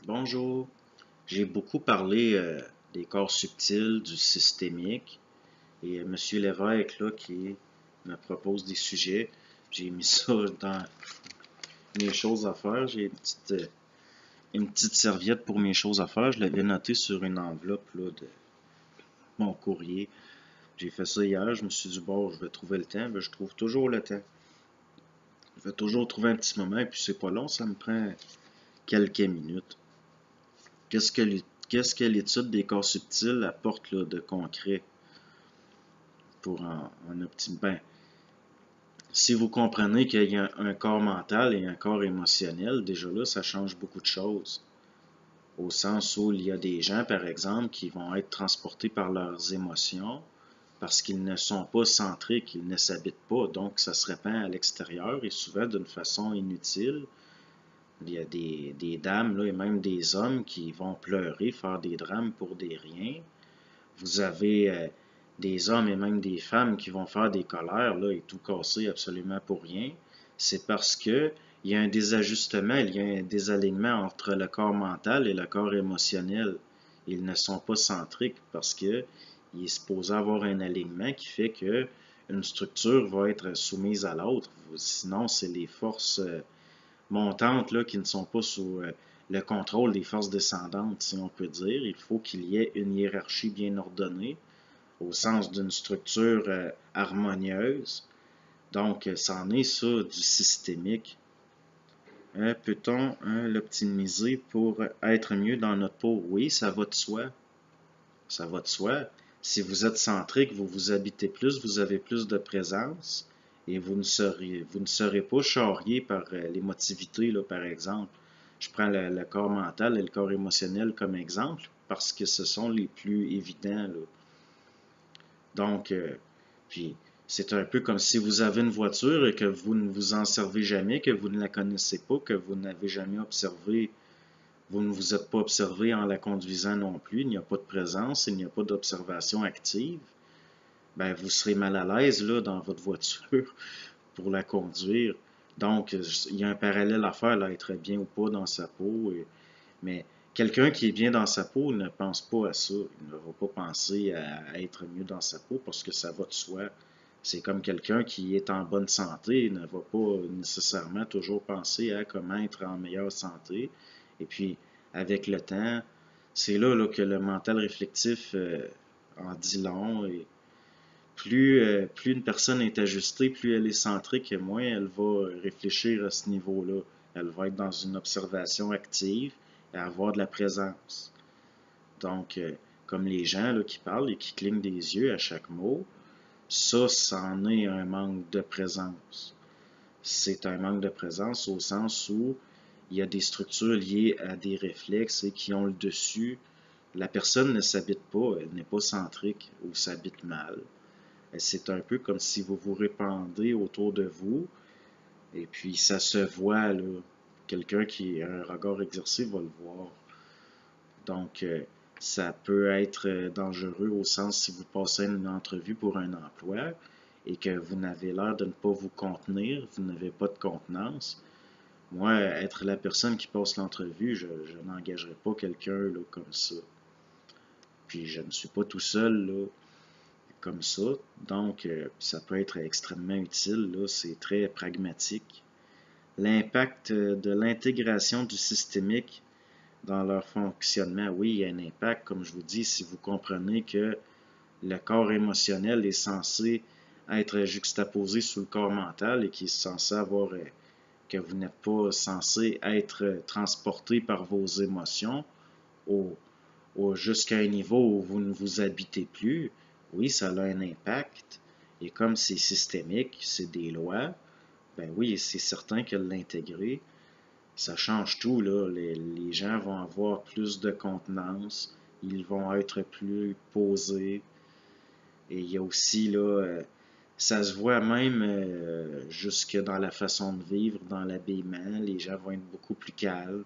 Bonjour. J'ai beaucoup parlé des corps subtils, du systémique, et Monsieur Lévesque là, qui me propose des sujets. J'ai mis ça dans mes choses à faire. J'ai une petite serviette pour mes choses à faire. Je l'avais noté sur une enveloppe là, de mon courrier. J'ai fait ça hier. Je me suis dit, bon, je vais trouver le temps. Ben, je trouve toujours le temps. Je vais toujours trouver un petit moment, et puis c'est pas long, ça me prend quelques minutes. Qu'est-ce que l'étude des corps subtils apporte là, de concret pour en optimiser? Ben, si vous comprenez qu'il y a un corps mental et un corps émotionnel, déjà là, ça change beaucoup de choses. Au sens où il y a des gens, par exemple, qui vont être transportés par leurs émotions parce qu'ils ne sont pas centrés, qu'ils ne s'habitent pas. Donc, ça se répand à l'extérieur et souvent d'une façon inutile. Il y a des dames là, et même des hommes qui vont pleurer, faire des drames pour des riens. Vous avez des hommes et même des femmes qui vont faire des colères là, et tout casser absolument pour rien. C'est parce que il y a un désajustement, il y a un désalignement entre le corps mental et le corps émotionnel. Ils ne sont pas centriques parce que il est supposé avoir un alignement qui fait que une structure va être soumise à l'autre. Sinon, c'est les forces montantes là, qui ne sont pas sous le contrôle des forces descendantes, si on peut dire. Il faut qu'il y ait une hiérarchie bien ordonnée au sens d'une structure harmonieuse. Donc, c'en est ça du systémique. Peut-on l'optimiser pour être mieux dans notre peau? Oui, ça va de soi. Ça va de soi. Si vous êtes centrique, vous vous habitez plus, vous avez plus de présence et vous ne serez pas charrié par l'émotivité, là, par exemple. Je prends le corps mental et le corps émotionnel comme exemple parce que ce sont les plus évidents, là. Donc, puis c'est un peu comme si vous avez une voiture et que vous ne vous en servez jamais, que vous ne la connaissez pas, que vous n'avez jamais observé, vous ne vous êtes pas observé en la conduisant non plus, il n'y a pas de présence, il n'y a pas d'observation active, ben vous serez mal à l'aise là dans votre voiture pour la conduire. Donc, il y a un parallèle à faire, là, être bien ou pas dans sa peau. Mais quelqu'un qui est bien dans sa peau ne pense pas à ça. Il ne va pas penser à être mieux dans sa peau parce que ça va de soi. C'est comme quelqu'un qui est en bonne santé il ne va pas nécessairement toujours penser à comment être en meilleure santé. Et puis, avec le temps, c'est là que le mental réflectif en dit long. Et plus une personne est ajustée, plus elle est centrique et moins elle va réfléchir à ce niveau-là. Elle va être dans une observation active et avoir de la présence. Donc, comme les gens là, qui parlent et qui clignent des yeux à chaque mot, ça, c'en est un manque de présence. C'est un manque de présence au sens où il y a des structures liées à des réflexes et qui ont le dessus. La personne ne s'habite pas, elle n'est pas centrique ou s'habite mal. C'est un peu comme si vous vous répandez autour de vous et puis ça se voit, là. Quelqu'un qui a un regard exercé va le voir. Donc, ça peut être dangereux au sens si vous passez une entrevue pour un emploi et que vous n'avez l'air de ne pas vous contenir, vous n'avez pas de contenance. Moi, être la personne qui passe l'entrevue, je n'engagerai pas quelqu'un là, comme ça. Puis je ne suis pas tout seul là, comme ça. Donc, ça peut être extrêmement utile, là, c'est très pragmatique. L'impact de l'intégration du systémique dans leur fonctionnement, oui, il y a un impact, comme je vous dis, si vous comprenez que le corps émotionnel est censé être juxtaposé sous le corps mental et qui est censé avoir, que vous n'êtes pas censé être transporté par vos émotions au, jusqu'à un niveau où vous ne vous habitez plus, oui, ça a un impact. Et comme c'est systémique, c'est des lois, ben oui, c'est certain que l'intégrer, ça change tout, là. Les gens vont avoir plus de contenance, ils vont être plus posés. Et il y a aussi, là, ça se voit même jusque dans la façon de vivre, dans l'habillement, les gens vont être beaucoup plus calmes.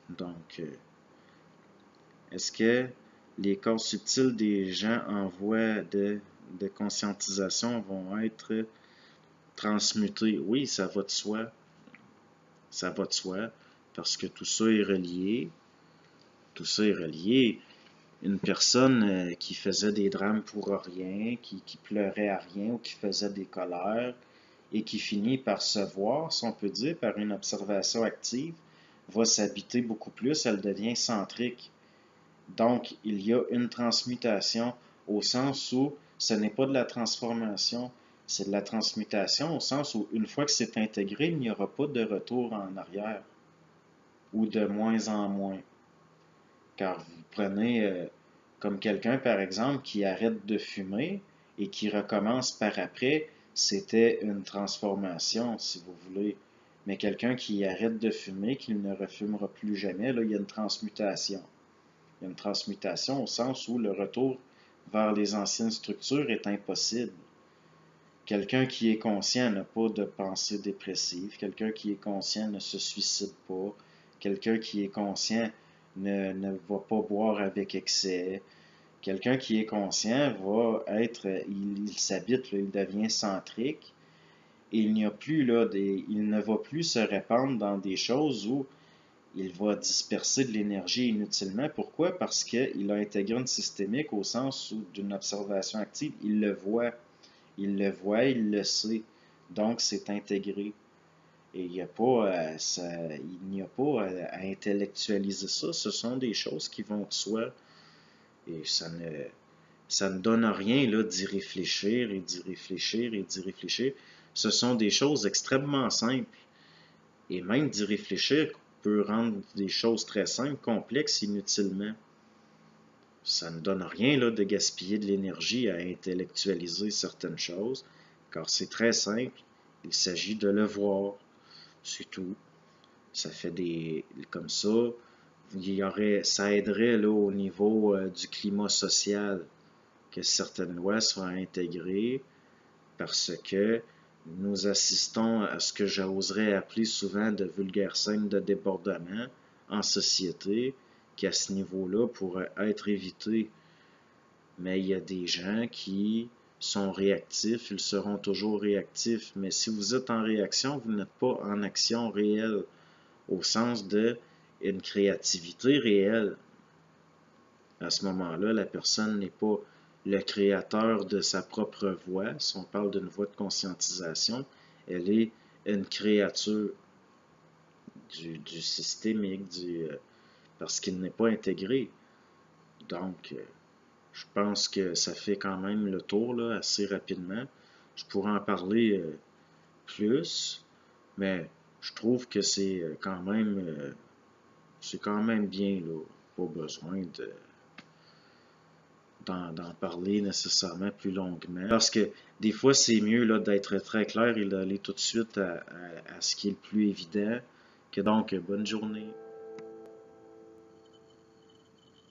Donc, est-ce que les corps subtils des gens en voie de conscientisation vont être transmutés? Oui, ça va de soi. Ça va de soi. parce que tout ça est relié. Tout ça est relié. Une personne qui faisait des drames pour rien, qui pleurait à rien ou qui faisait des colères et qui finit par se voir, si on peut dire, par une observation active, va s'habiter beaucoup plus, elle devient centrique. Donc, il y a une transmutation au sens où ce n'est pas de la transformation, c'est de la transmutation au sens où une fois que c'est intégré, il n'y aura pas de retour en arrière ou de moins en moins. Car vous prenez comme quelqu'un, par exemple, qui arrête de fumer et qui recommence par après, c'était une transformation, si vous voulez. Mais quelqu'un qui arrête de fumer, qui ne refumera plus jamais, là, il y a une transmutation. Il y a une transmutation au sens où le retour vers les anciennes structures est impossible. Quelqu'un qui est conscient n'a pas de pensée dépressive. Quelqu'un qui est conscient ne se suicide pas. Quelqu'un qui est conscient ne va pas boire avec excès. Quelqu'un qui est conscient va être, il s'habite, il devient centrique. Et il n'y a plus, là, il ne va plus se répandre dans des choses où il va disperser de l'énergie inutilement. Pourquoi? Parce qu'il a intégré une systémique au sens d'une observation active. Il le voit, il le sait. Donc, c'est intégré. Et il n'y a pas, à intellectualiser ça. Ce sont des choses qui vont de soi. Et ça ne donne rien là, d'y réfléchir et d'y réfléchir et d'y réfléchir. Ce sont des choses extrêmement simples. Et même d'y réfléchir peut rendre des choses très simples complexes inutilement. Ça ne donne rien là, de gaspiller de l'énergie à intellectualiser certaines choses, car c'est très simple. Il s'agit de le voir. C'est tout. Ça fait des. Comme ça, ça aiderait là, au niveau du climat social que certaines lois soient intégrées parce que nous assistons à ce que j'oserais appeler souvent de vulgaires scènes de débordement en société qui, à ce niveau-là, pourraient être évitées. Mais il y a des gens qui sont réactifs, ils seront toujours réactifs. Mais si vous êtes en réaction, vous n'êtes pas en action réelle, au sens de une créativité réelle. À ce moment-là, la personne n'est pas le créateur de sa propre voix. Si on parle d'une voix de conscientisation, elle est une créature du systémique, parce qu'il n'est pas intégré. Donc, je pense que ça fait quand même le tour là, assez rapidement. Je pourrais en parler plus, mais je trouve que c'est quand même bien là. Pas besoin d'en parler nécessairement plus longuement. Parce que des fois, c'est mieux là, d'être très clair et d'aller tout de suite à ce qui est le plus évident. Que donc, bonne journée.